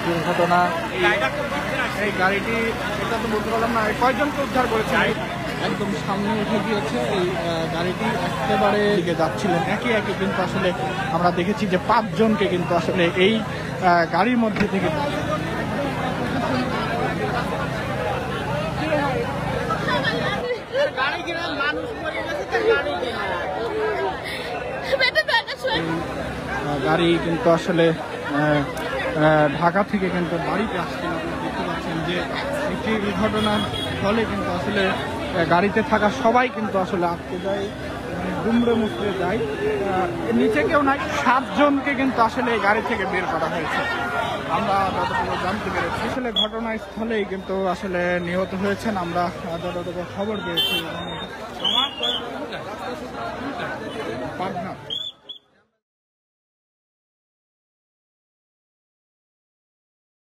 দুর্ঘটনা। এই গাড়িটি এটা তো বলতে পারলাম না কয়জনকে উদ্ধার করেছে, একদম সামনে উঠে গিয়েছে। এই গাড়িটি একেবারে দিকে যাচ্ছিলেন একে একে, কিন্তু আসলে আমরা দেখেছি যে 5 জনকে কিন্তু আসলে এই গাড়ির মধ্যে থেকে গাড়ি কিন্তু আসলে ঢাকা থেকে কিন্তু বাড়িতে আসছেন। আপনারা দেখতে পাচ্ছেন যে একটি দুর্ঘটনার ফলে কিন্তু আসলে গাড়িতে থাকা সবাই কিন্তু আসলে আটকে যায়, দুমড়ে মুচড়ে যায়। নিচে কেউ নাই, 7 জনকে কিন্তু আসলে এই গাড়ি থেকে বের করা হয়েছে আমরা যতটুকু জানতে পেরেছি। আসলে ঘটনাস্থলেই কিন্তু আসলে নিহত হয়েছেন আমরা যতটুকু খবর পেয়েছি। পাবনা